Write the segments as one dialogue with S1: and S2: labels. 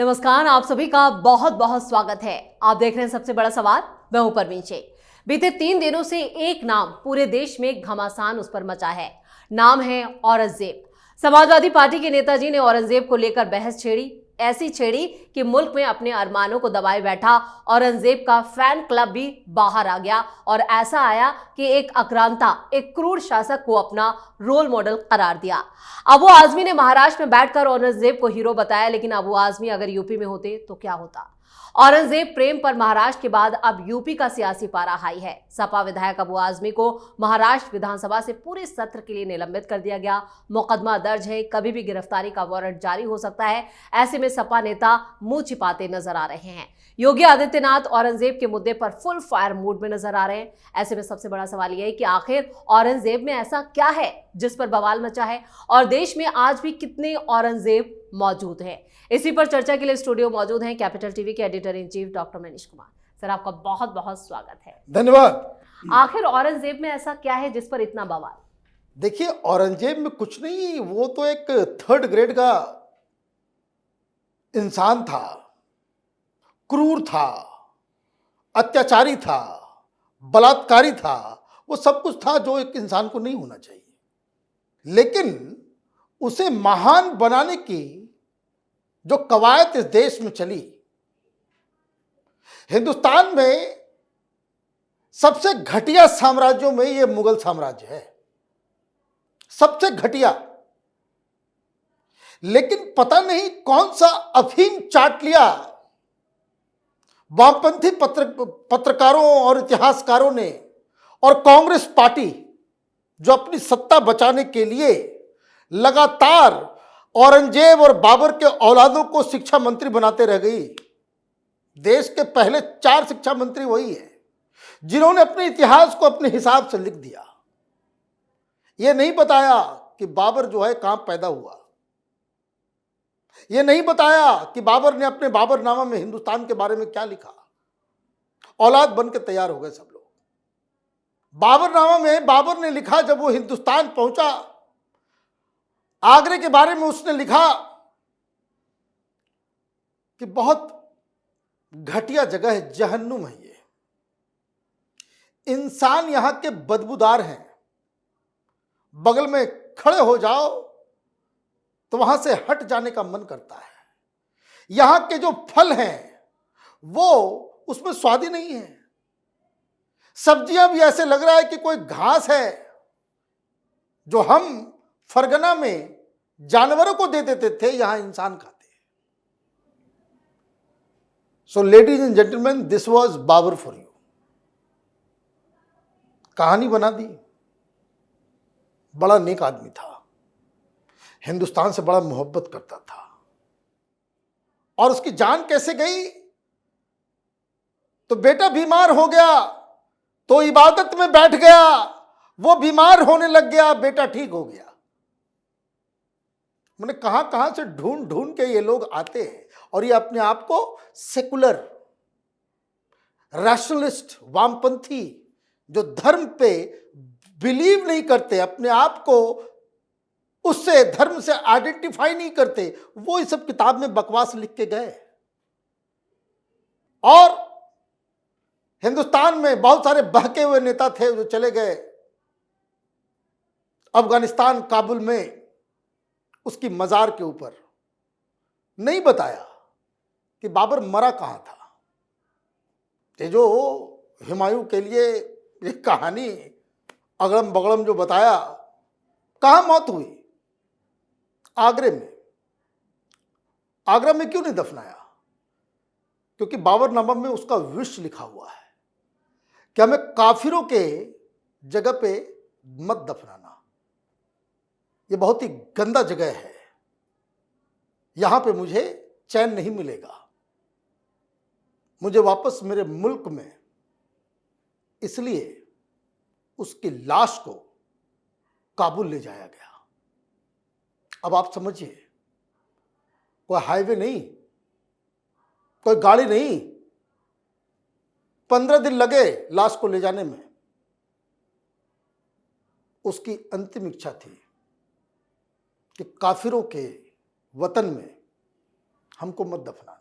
S1: नमस्कार, आप सभी का बहुत बहुत स्वागत है। आप देख रहे हैं सबसे बड़ा सवाल। मैं हूं परवीन शेख। बीते 3 दिनों से एक नाम पूरे देश में घमासान उस पर मचा है। नाम है औरंगजेब। समाजवादी पार्टी के नेताजी ने औरंगजेब को लेकर बहस छेड़ी, ऐसी छेड़ी कि मुल्क में अपने अरमानों को दबाए बैठा औरंगजेब का फैन क्लब भी बाहर आ गया और ऐसा आया कि एक आक्रांता, एक क्रूर शासक को अपना रोल मॉडल करार दिया। अबू आजमी ने महाराष्ट्र में बैठकर औरंगजेब को हीरो बताया, लेकिन अबू आजमी अगर यूपी में होते तो क्या होता। औरंगजेब प्रेम पर महाराष्ट्र के बाद अब यूपी का सियासी पारा हाई है। सपा विधायक अबू आजमी को महाराष्ट्र विधानसभा से पूरे सत्र के लिए निलंबित कर दिया गया। मुकदमा दर्ज है, कभी भी गिरफ्तारी का वारंट जारी हो सकता है। ऐसे में सपा नेता मुंह छिपाते नजर आ रहे हैं। योगी आदित्यनाथ औरंगजेब के मुद्दे पर फुल फायर मूड में नजर आ रहे हैं। ऐसे में सबसे बड़ा सवाल यह है कि आखिर औरंगजेब में ऐसा क्या है जिस पर बवाल मचा है और देश में आज भी कितने औरंगजेब मौजूद हैं। इसी पर चर्चा के लिए स्टूडियो मौजूद हैं कैपिटल टीवी के editor in chief doctor Manish Kumar. Sir, आपका बहुत बहुत स्वागत है।
S2: धन्यवाद।
S1: आखिर औरंगजेब में ऐसा क्या है जिस पर इतना बवाल?
S2: देखिए, औरंगजेब में कुछ नहीं, वो तो एक थर्ड ग्रेड का इंसान था, क्रूर था, अत्याचारी था, बलात्कारी था। वो सब कुछ था जो एक इंसान को नहीं होना चाहिए। लेकिन उसे महान बनाने की जो कवायद इस देश में चली, हिंदुस्तान में सबसे घटिया साम्राज्यों में यह मुगल साम्राज्य है, सबसे घटिया। लेकिन पता नहीं कौन सा अफीम चाट लिया वामपंथी पत्रकारों और इतिहासकारों ने, और कांग्रेस पार्टी जो अपनी सत्ता बचाने के लिए लगातार औरंगजेब और बाबर के औलादों को शिक्षा मंत्री बनाते रह गई। देश के पहले 4 शिक्षा मंत्री वही है जिन्होंने अपने इतिहास को अपने हिसाब से लिख दिया। यह नहीं बताया कि बाबर जो है कहां पैदा हुआ, यह नहीं बताया कि बाबर ने अपने बाबरनामा में हिंदुस्तान के बारे में क्या लिखा। औलाद बन के तैयार हो गए सब लोग। बाबरनामा में बाबर ने लिखा, जब वो हिंदुस्तान पहुंचा, आगरे के बारे में उसने लिखा कि बहुत घटिया जगह है, जहन्नुम है ये। इंसान यहां के बदबूदार हैं, बगल में खड़े हो जाओ तो वहां से हट जाने का मन करता है। यहां के जो फल हैं वो उसमें स्वाद ही नहीं है। सब्जियां भी ऐसे लग रहा है कि कोई घास है जो हम फरगना में जानवरों को दे देते थे, यहां इंसान खाते। So ladies and gentleman, this was Babur for you. कहानी बना दी। बड़ा नेक आदमी था, हिंदुस्तान से बड़ा मोहब्बत करता था। और उसकी जान कैसे गई? तो बेटा बीमार हो गया तो इबादत में बैठ गया, वो बीमार होने लग गया, बेटा ठीक हो गया। मैंने कहां कहां से ढूंढ ढूंढ के ये लोग आते हैं और ये अपने आप को सेकुलर, रैशनलिस्ट, वामपंथी, जो धर्म पे बिलीव नहीं करते, अपने आप को उससे, धर्म से आइडेंटिफाई नहीं करते, वो इस सब किताब में बकवास लिख के गए। और हिंदुस्तान में बहुत सारे बहके हुए नेता थे जो चले गए अफगानिस्तान, काबुल में उसकी मजार के ऊपर। नहीं बताया कि बाबर मरा कहां था। ये जो हुमायूं के लिए एक कहानी अगड़म बगड़म जो बताया, कहां मौत हुई? आगरे में। आगरा में क्यों नहीं दफनाया? क्योंकि बाबरनामा में उसका विष लिखा हुआ है कि हमें काफिरों के जगह पे मत दफनाना। ये बहुत ही गंदा जगह है, यहां पे मुझे चैन नहीं मिलेगा, मुझे वापस मेरे मुल्क में। इसलिए उसकी लाश को काबुल ले जाया गया। अब आप समझिए, कोई हाईवे नहीं, कोई गाड़ी नहीं, 15 दिन लगे लाश को ले जाने में। उसकी अंतिम इच्छा थी कि काफिरों के वतन में हमको मत दफनाना।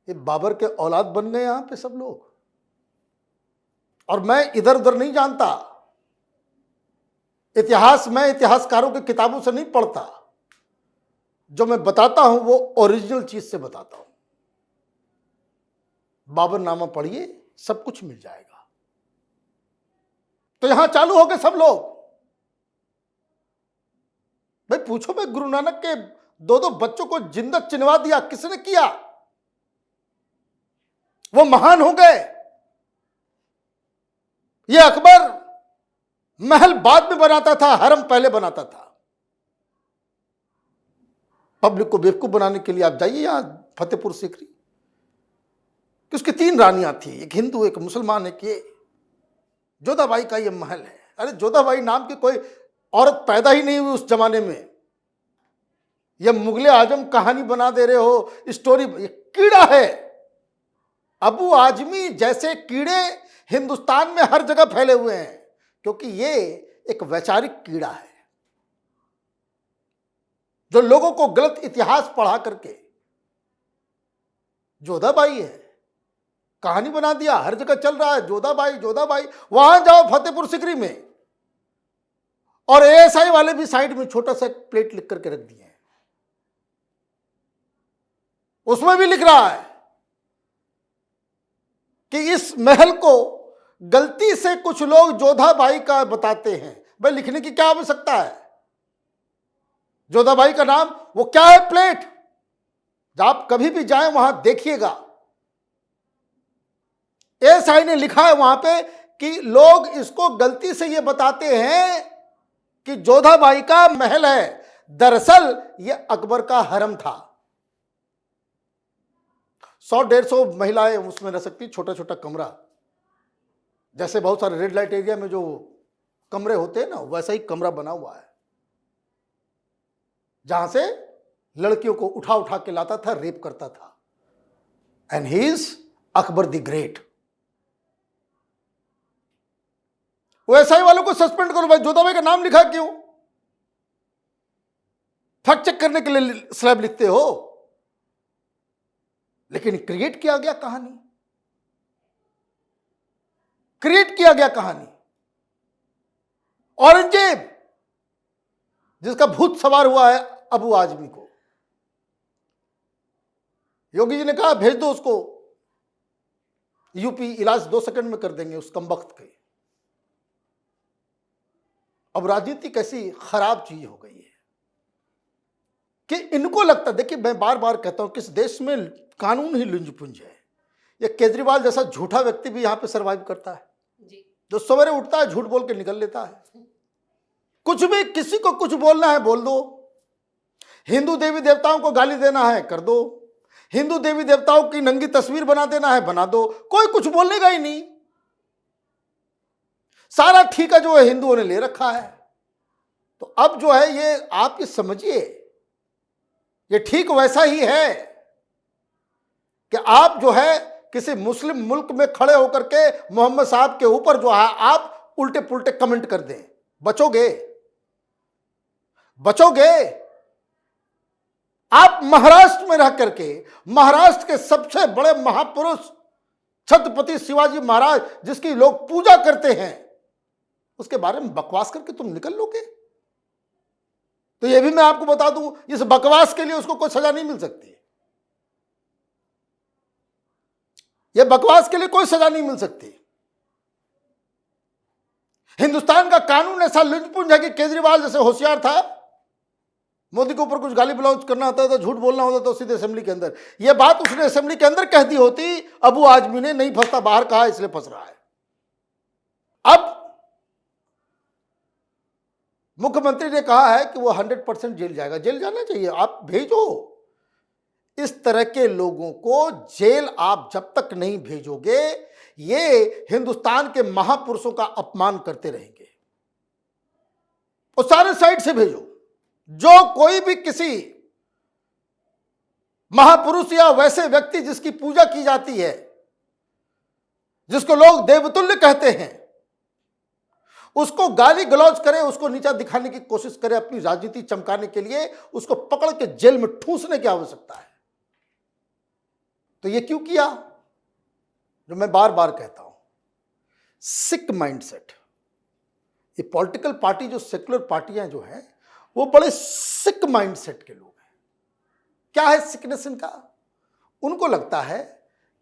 S2: ये बाबर के औलाद बन गए यहां पे सब लोग। और मैं इधर उधर नहीं जानता, इतिहास में इतिहासकारों की किताबों से नहीं पढ़ता, जो मैं बताता हूं वो ओरिजिनल चीज से बताता हूं। बाबरनामा पढ़िए, सब कुछ मिल जाएगा। तो यहां चालू हो गए सब लोग। भाई पूछो, मैं गुरु नानक के दो दो बच्चों को जिंदा चिनवा दिया, किसने किया? वो महान हो गए। ये अकबर महल बाद में बनाता था, हरम पहले बनाता था। पब्लिक को बेवकूफ बनाने के लिए आप जाइए यहां फतेहपुर सीकरी, कि उसकी 3 रानियां थी, एक हिंदू, एक मुसलमान, एक ये। जोधाबाई का ये महल है। अरे जोधाबाई नाम की कोई औरत पैदा ही नहीं हुई उस जमाने में। ये मुगले आजम कहानी बना दे रहे हो, स्टोरी। ये कीड़ा है। अबू आजमी जैसे कीड़े हिंदुस्तान में हर जगह फैले हुए हैं, क्योंकि ये एक वैचारिक कीड़ा है जो लोगों को गलत इतिहास पढ़ा करके, जोधाबाई है, कहानी बना दिया, हर जगह चल रहा है जोधाबाई जोधाबाई। वहां जाओ फतेहपुर सीकरी में, और एएसआई वाले भी साइड में छोटा सा प्लेट लिख करके रख दिए हैं, उसमें भी लिख रहा है कि इस महल को गलती से कुछ लोग जोधाबाई का बताते हैं। भाई लिखने की क्या आवश्यकता है? जोधाबाई का नाम वो क्या है, प्लेट। जब आप कभी भी जाएं वहां देखिएगा, एएसआई ने लिखा है वहां पे कि लोग इसको गलती से ये बताते हैं कि जोधाबाई का महल है, दरअसल ये अकबर का हरम था। 100-150 महिलाएं उसमें रह सकती, छोटा छोटा कमरा, जैसे बहुत सारे रेड लाइट एरिया में जो कमरे होते हैं ना, वैसा ही कमरा बना हुआ है, जहां से लड़कियों को उठा उठा के लाता था, रेप करता था। And he is Akbar the great. ASI वालों को सस्पेंड करो। भाई जोधाबाई का नाम लिखा क्यों? फैक्ट चेक करने के लिए स्लैब लिखते हो, लेकिन क्रिएट किया गया कहानी, क्रिएट किया गया कहानी। औरंगजेब जिसका भूत सवार हुआ है अबू आजमी को, योगी जी ने कहा भेज दो उसको यूपी, इलाज 2 सेकंड में कर देंगे उस कमबख्त के। अब राजनीति कैसी खराब चीज हो गई है कि इनको लगता, देखिए मैं बार बार कहता हूं, किस देश में कानून ही लुंज पुंज है। ये केजरीवाल जैसा झूठा व्यक्ति भी यहां पे सरवाइव करता है जी, जो सवेरे उठता है झूठ बोल के निकल लेता है। कुछ भी, किसी को कुछ बोलना है बोल दो, हिंदू देवी देवताओं को गाली देना है कर दो, हिंदू देवी देवताओं की नंगी तस्वीर बना देना है बना दो, कोई कुछ बोलेगा ही नहीं। सारा ठेका जो है हिंदुओं ने ले रखा है। तो अब जो है ये आप ये समझिए, ये ठीक वैसा ही है कि आप जो है किसी मुस्लिम मुल्क में खड़े होकर के मोहम्मद साहब के ऊपर जो है आप उल्टे पुल्टे कमेंट कर दें, बचोगे? बचोगे? आप महाराष्ट्र में रह करके, महाराष्ट्र के सबसे बड़े महापुरुष छत्रपति शिवाजी महाराज जिसकी लोग पूजा करते हैं, उसके बारे में बकवास करके तुम निकल लोगे? तो यह भी मैं आपको बता दूं, इस बकवास के लिए उसको कोई सजा नहीं मिल सकती। यह बकवास के लिए कोई सजा नहीं मिल सकती। हिंदुस्तान का कानून ऐसा लुंजपुंज है कि केजरीवाल जैसे होशियार था, मोदी के ऊपर कुछ गाली गलौज करना होता था, झूठ बोलना होता तो सीधे असेंबली के अंदर। यह बात उसने असेंबली के अंदर कह दी होती, अबू आजमी ने नहीं फंसता, बाहर कहा इसलिए फंस रहा है। अब मुख्यमंत्री ने कहा है कि वो 100% जेल जाएगा। जेल जाना चाहिए, आप भेजो इस तरह के लोगों को जेल। आप जब तक नहीं भेजोगे ये हिंदुस्तान के महापुरुषों का अपमान करते रहेंगे। और सारे साइड से भेजो, जो कोई भी किसी महापुरुष या वैसे व्यक्ति जिसकी पूजा की जाती है, जिसको लोग देवतुल्य कहते हैं, उसको गाली गलौज करे, उसको नीचा दिखाने की कोशिश करे, अपनी राजनीति चमकाने के लिए उसको पकड़ के जेल में ठूंसने की आवश्यकता है। तो ये क्यों किया? जो मैं बार बार कहता हूं, सिक माइंडसेट। ये पॉलिटिकल पार्टी, जो सेक्युलर पार्टियां जो हैं, वो बड़े सिक माइंडसेट के लोग हैं। क्या है सिकनेस इनका? उनको लगता है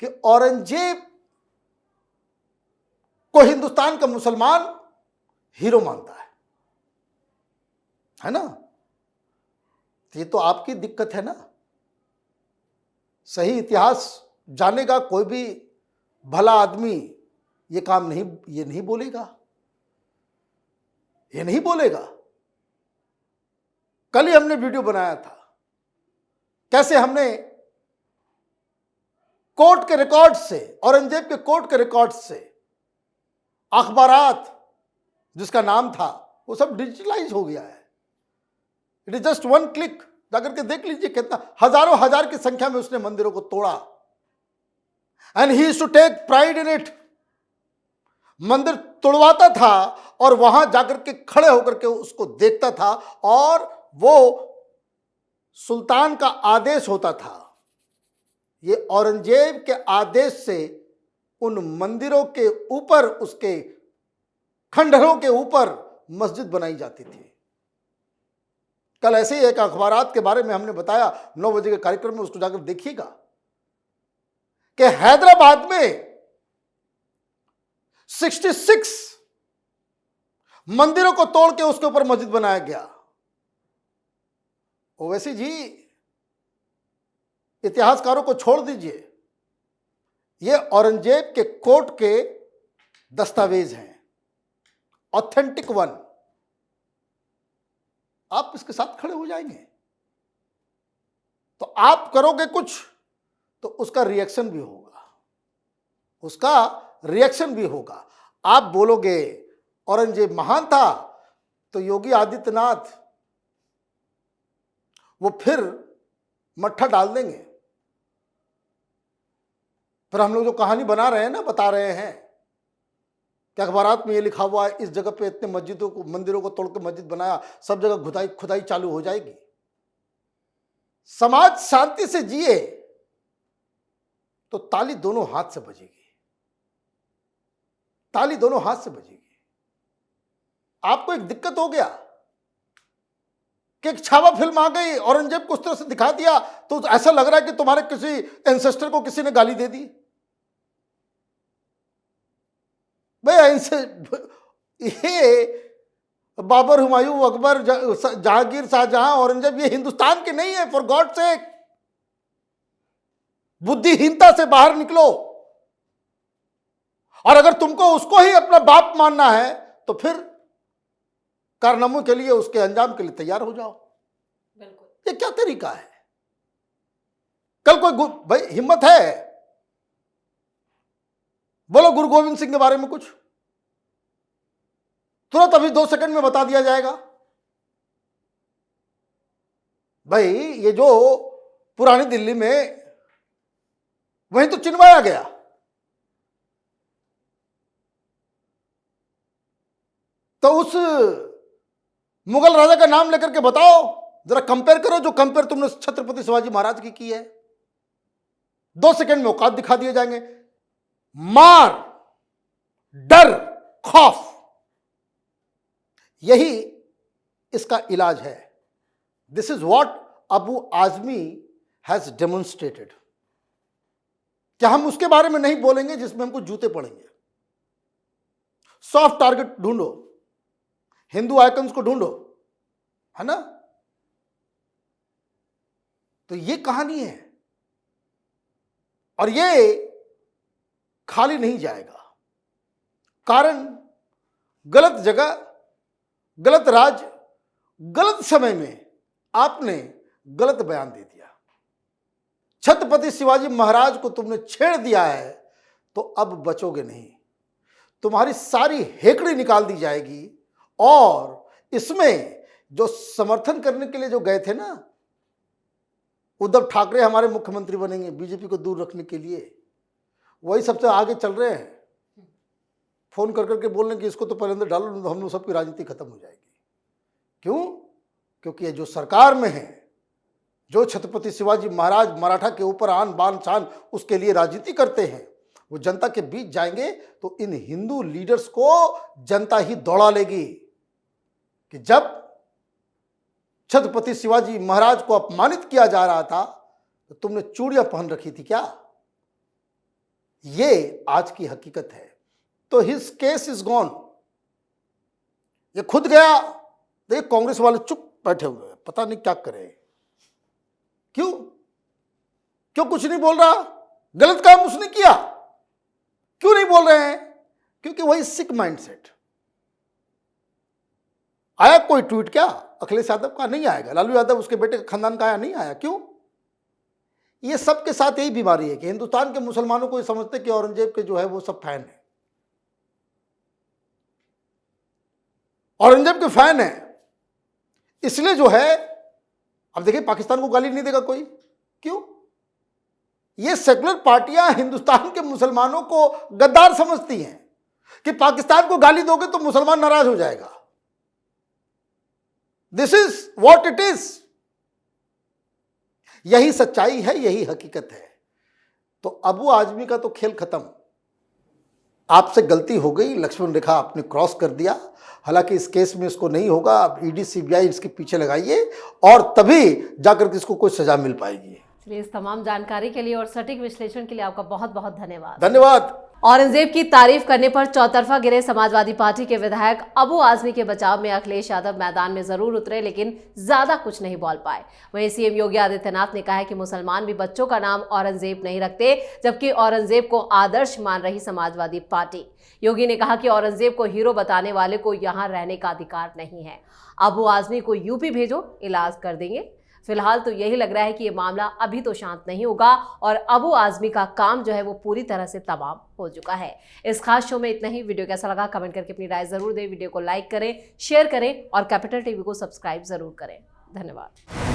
S2: कि औरंगजेब को हिंदुस्तान का मुसलमान हीरो मानता है ना? तो ये तो आपकी दिक्कत है ना। सही इतिहास जानेगा कोई भी भला आदमी ये काम नहीं बोलेगा, ये नहीं बोलेगा। कल ही हमने वीडियो बनाया था कैसे हमने कोर्ट के रिकॉर्ड से, औरंगजेब के कोर्ट के रिकॉर्ड से, अखबारात जिसका नाम था वो सब डिजिटलाइज हो गया है। It is just one click. जाकर के देख लीजिए कितना हजारों हजार की संख्या में उसने मंदिरों को तोड़ा। And he used to take pride in it. मंदिर तोड़वाता था और वहां जाकर के खड़े होकर के उसको देखता था, और वो सुल्तान का आदेश होता था। ये औरंगजेब के आदेश से उन मंदिरों के ऊपर, उसके खंडहरों के ऊपर मस्जिद बनाई जाती थी। कल ऐसे ही एक अखबारात के बारे में हमने बताया 9 बजे के कार्यक्रम में, उसको जाकर देखिएगा कि हैदराबाद में 66 मंदिरों को तोड़ के उसके ऊपर मस्जिद बनाया गया। ओवैसी जी, इतिहासकारों को छोड़ दीजिए, ये औरंगजेब के कोर्ट के दस्तावेज हैं, ऑथेंटिक वन। आप इसके साथ खड़े हो जाएंगे तो आप करोगे कुछ तो उसका रिएक्शन भी होगा, उसका रिएक्शन भी होगा। आप बोलोगे औरंगजेब महान था, तो योगी आदित्यनाथ वो फिर मट्ठा डाल देंगे। फिर हम लोग जो कहानी बना रहे हैं ना, बता रहे हैं कि अखबारात में ये लिखा हुआ है इस जगह पे इतने मंदिरों को तोड़ के मस्जिद बनाया, सब जगह खुदाई चालू हो जाएगी। समाज शांति से जिए तो ताली दोनों हाथ से बजेगी, ताली दोनों हाथ से बजेगी। आपको एक दिक्कत हो गया कि एक छावा फिल्म आ गई, औरंगजेब को उस तरह से दिखा दिया, तो ऐसा लग रहा है कि तुम्हारे किसी एंसेस्टर को किसी ने गाली दे दी। भाई इनसे ये बाबर, हुमायूं, अकबर, जहांगीर, शाहजहां, औरंगजेब ये हिंदुस्तान के नहीं है। फॉर गॉड सेक, बुद्धिहीनता से बाहर निकलो। और अगर तुमको उसको ही अपना बाप मानना है तो फिर कारनामों के लिए, उसके अंजाम के लिए तैयार हो जाओ। बिल्कुल। ये क्या तरीका है? कल कोई भाई हिम्मत है, बोलो गुरु गोविंद सिंह के बारे में कुछ, तुरंत अभी 2 सेकंड में बता दिया जाएगा। भाई ये जो पुरानी दिल्ली में वहीं तो चिनवाया गया, तो उस मुगल राजा का नाम लेकर के बताओ, जरा कंपेयर करो, जो कंपेयर तुमने छत्रपति शिवाजी महाराज की है। 2 सेकंड में औकात दिखा दिए जाएंगे। मार, डर, खौफ, यही इसका इलाज है। This is what Abu Azmi has demonstrated. क्या हम उसके बारे में नहीं बोलेंगे जिसमें हमको जूते पड़ेंगे? सॉफ्ट टारगेट ढूंढो, हिंदू आइकन्स को ढूंढो, है ना? तो ये कहानी है और ये खाली नहीं जाएगा। कारण गलत जगह, गलत राज्य, गलत समय में आपने गलत बयान दे दिया। छत्रपति शिवाजी महाराज को तुमने छेड़ दिया है तो अब बचोगे नहीं। तुम्हारी सारी हेकड़ी निकाल दी जाएगी। और इसमें जो समर्थन करने के लिए जो गए थे ना, उद्धव ठाकरे हमारे मुख्यमंत्री बनेंगे बीजेपी को दूर रखने के लिए, वही सबसे आगे चल रहे हैं फोन कर करके बोल रहे कि इसको तो पहले अंदर डालो, नहीं तो हम लोग सबकी राजनीति खत्म हो जाएगी। क्यों? क्योंकि ये जो सरकार में है, जो छत्रपति शिवाजी महाराज मराठा के ऊपर आन बान शान उसके लिए राजनीति करते हैं, वो जनता के बीच जाएंगे तो इन हिंदू लीडर्स को जनता ही दौड़ा लेगी कि जब छत्रपति शिवाजी महाराज को अपमानित किया जा रहा था तो तुमने चूड़ियां पहन रखी थी क्या? ये आज की हकीकत है। तो हिज केस इज गॉन। ये खुद गया। देख कांग्रेस वाले चुप बैठे हुए हैं, पता नहीं क्या करे। क्यों क्यों कुछ नहीं बोल रहा? गलत काम उसने किया, क्यों नहीं बोल रहे हैं? क्योंकि वही सिक माइंडसेट। आया कोई ट्वीट क्या अखिलेश यादव का? नहीं आएगा। लालू यादव उसके बेटे के खानदान का आया? नहीं आया। क्यों? ये सबके साथ यही बीमारी है कि हिंदुस्तान के मुसलमानों को ये समझते कि औरंगजेब के जो है वो सब फैन है, औरंगजेब के फैन है, इसलिए जो है अब देखिए पाकिस्तान को गाली नहीं देगा कोई। क्यों? ये सेकुलर पार्टियां हिंदुस्तान के मुसलमानों को गद्दार समझती हैं कि पाकिस्तान को गाली दोगे तो मुसलमान नाराज हो जाएगा। This is what it is. यही सच्चाई है, यही हकीकत है। तो अबू आजमी का तो खेल खत्म। आपसे गलती हो गई, लक्ष्मण रेखा आपने क्रॉस कर दिया। हालांकि इस केस में इसको नहीं होगा। अब ईडी सीबीआई इसके पीछे लगाइए और तभी जाकर के इसको कोई सजा मिल पाएगी।
S1: चलिए, इस तमाम जानकारी के लिए और सटीक विश्लेषण के लिए आपका बहुत बहुत धन्यवाद।
S2: धन्यवाद।
S1: औरंगजेब की तारीफ करने पर चौतरफा गिरे समाजवादी पार्टी के विधायक अबू आजमी के बचाव में अखिलेश यादव मैदान में जरूर उतरे, लेकिन ज्यादा कुछ नहीं बोल पाए। वहीं सीएम योगी आदित्यनाथ ने कहा है कि मुसलमान भी बच्चों का नाम औरंगजेब नहीं रखते, जबकि औरंगजेब को आदर्श मान रही समाजवादी पार्टी। योगी ने कहा कि औरंगजेब को हीरो बताने वाले को यहाँ रहने का अधिकार नहीं है। अबू आजमी को यूपी भेजो, इलाज कर देंगे। फिलहाल तो यही लग रहा है कि ये मामला अभी तो शांत नहीं होगा और अबू आजमी का काम जो है वो पूरी तरह से तमाम हो चुका है। इस खास शो में इतना ही। वीडियो कैसा लगा कमेंट करके अपनी राय जरूर दें। वीडियो को लाइक करें, शेयर करें और कैपिटल टीवी को सब्सक्राइब जरूर करें। धन्यवाद।